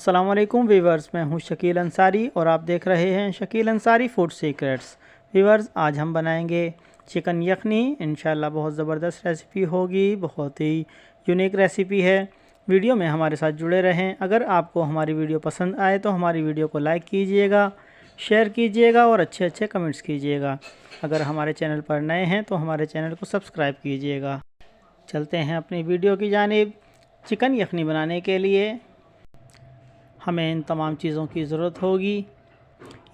अस्सलाम वालेकुम वीवर्स, मैं हूं शकील अंसारी और आप देख रहे हैं Shakeel Ansari food secrets. Viewers, आज हम बनाएंगे चिकन यखनी। इंशाल्लाह बहुत ज़बरदस्त रेसिपी होगी, बहुत ही यूनिक रेसिपी है। वीडियो में हमारे साथ जुड़े रहें। अगर आपको हमारी वीडियो पसंद आए तो हमारी वीडियो को लाइक कीजिएगा, शेयर कीजिएगा और अच्छे अच्छे कमेंट्स कीजिएगा। अगर हमारे चैनल पर नए हैं तो हमारे चैनल को सब्सक्राइब कीजिएगा। चलते हैं अपनी वीडियो की जानिब। चिकन यखनी बनाने के लिए हमें इन तमाम चीज़ों की ज़रूरत होगी।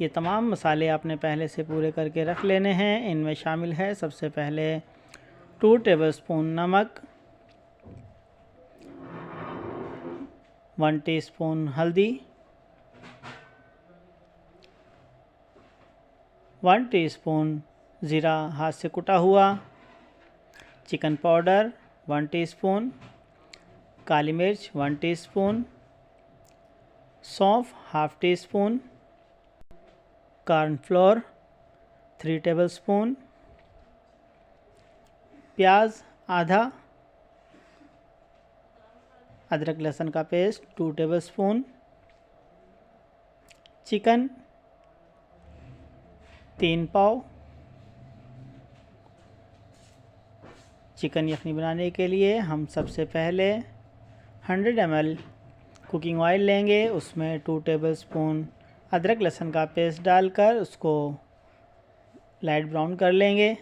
ये तमाम मसाले आपने पहले से पूरे करके रख लेने हैं। इनमें शामिल है सबसे पहले 2 टेबलस्पून नमक, 1 टीस्पून हल्दी, 1 टीस्पून ज़ीरा हाथ से कुटा हुआ, चिकन पाउडर 1 टीस्पून, काली मिर्च 1 टीस्पून, सौंफ half tea spoon, cornflour 3 tablespoon, प्याज आधा, अदरक लहसुन का पेस्ट 2 टेबलस्पून, चिकन 3 पाव। चिकन यखनी बनाने के लिए हम सबसे पहले 100 ml कुकिंग ऑयल लेंगे। उसमें 2 टेबलस्पून अदरक लहसुन का पेस्ट डालकर उसको लाइट ब्राउन कर लेंगे।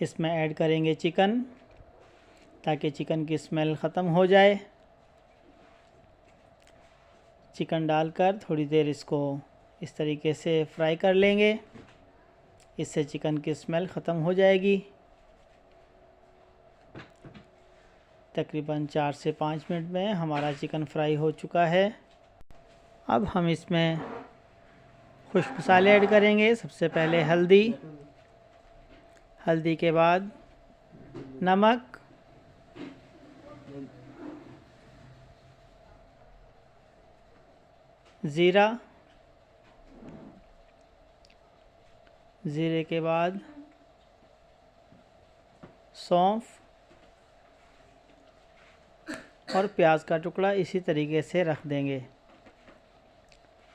इसमें ऐड करेंगे चिकन ताकि चिकन की स्मेल ख़त्म हो जाए। चिकन डालकर थोड़ी देर इसको इस तरीके से फ्राई कर लेंगे। इससे चिकन की स्मेल ख़त्म हो जाएगी। तकरीबन 4 से 5 मिनट में हमारा चिकन फ्राई हो चुका है। अब हम इसमें खुश्क मसाले ऐड करेंगे। सबसे पहले हल्दी, हल्दी के बाद नमक, ज़ीरा, ज़ीरे के बाद सौंफ और प्याज का टुकड़ा इसी तरीके से रख देंगे।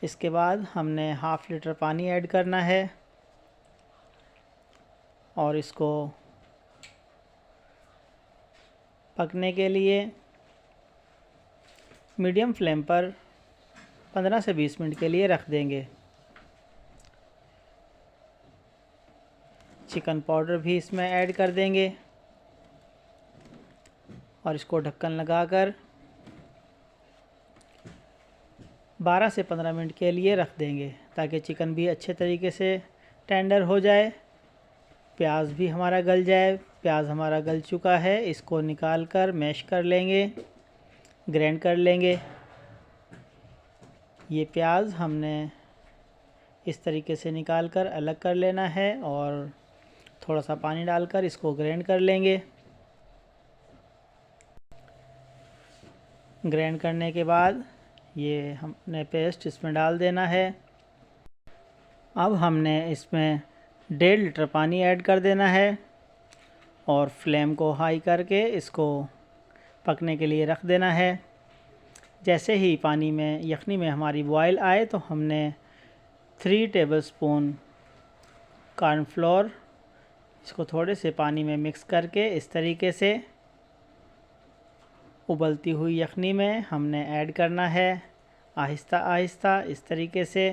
इसके बाद हमने हाफ़ लीटर पानी ऐड करना है और इसको पकने के लिए मीडियम फ्लेम पर 15 से 20 मिनट के लिए रख देंगे। चिकन पाउडर भी इसमें ऐड कर देंगे और इसको ढक्कन लगाकर 12 से 15 मिनट के लिए रख देंगे ताकि चिकन भी अच्छे तरीके से टेंडर हो जाए, प्याज भी हमारा गल जाए। प्याज हमारा गल चुका है, इसको निकाल कर मैश कर लेंगे, ग्राइंड कर लेंगे। ये प्याज हमने इस तरीके से निकाल कर अलग कर लेना है और थोड़ा सा पानी डालकर इसको ग्राइंड कर लेंगे। ग्राइंड करने के बाद ये हमने पेस्ट इसमें डाल देना है। अब हमने इसमें 1.5 लीटर पानी ऐड कर देना है और फ्लेम को हाई करके इसको पकने के लिए रख देना है। जैसे ही पानी में यखनी में हमारी बॉयल आए तो हमने 3 टेबलस्पून कॉर्नफ्लोर इसको थोड़े से पानी में मिक्स करके इस तरीके से उबलती हुई यखनी में हमने ऐड करना है। आहिस्ता आहिस्ता इस तरीके से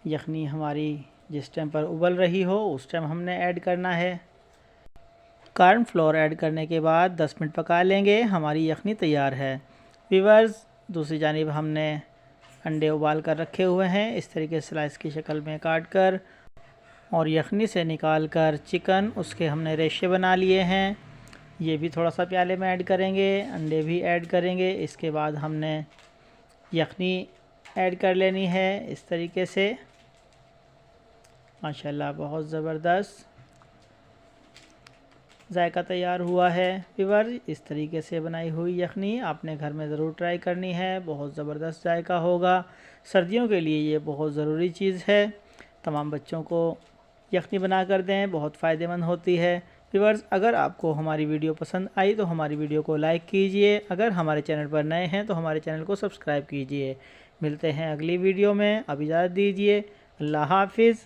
यखनी हमारी जिस टाइम पर उबल रही हो उस टाइम हमने ऐड करना है। कॉर्नफ्लोर ऐड करने के बाद 10 मिनट पका लेंगे। हमारी यखनी तैयार है। व्यूअर्स, दूसरी जानिब हमने अंडे उबाल कर रखे हुए हैं, इस तरीके से स्लाइस की शक्ल में काट कर और यखनी से निकाल कर चिकन उसके हमने रेशे बना लिए हैं। ये भी थोड़ा सा प्याले में ऐड करेंगे, अंडे भी ऐड करेंगे। इसके बाद हमने यखनी ऐड कर लेनी है इस तरीके से। माशाल्लाह बहुत ज़बरदस्त जायका तैयार हुआ है। व्यूअर्स, इस तरीके से बनाई हुई यखनी आपने घर में ज़रूर ट्राई करनी है, बहुत ज़बरदस्त जायका होगा। सर्दियों के लिए ये बहुत ज़रूरी चीज़ है। तमाम बच्चों को यखनी बना कर दें, बहुत फ़ायदेमंद होती है। व्यूअर्स, अगर आपको हमारी वीडियो पसंद आई तो हमारी वीडियो को लाइक कीजिए। अगर हमारे चैनल पर नए हैं तो हमारे चैनल को सब्सक्राइब कीजिए। मिलते हैं अगली वीडियो में, अब इजाज़त दीजिए। अल्लाह हाफिज़।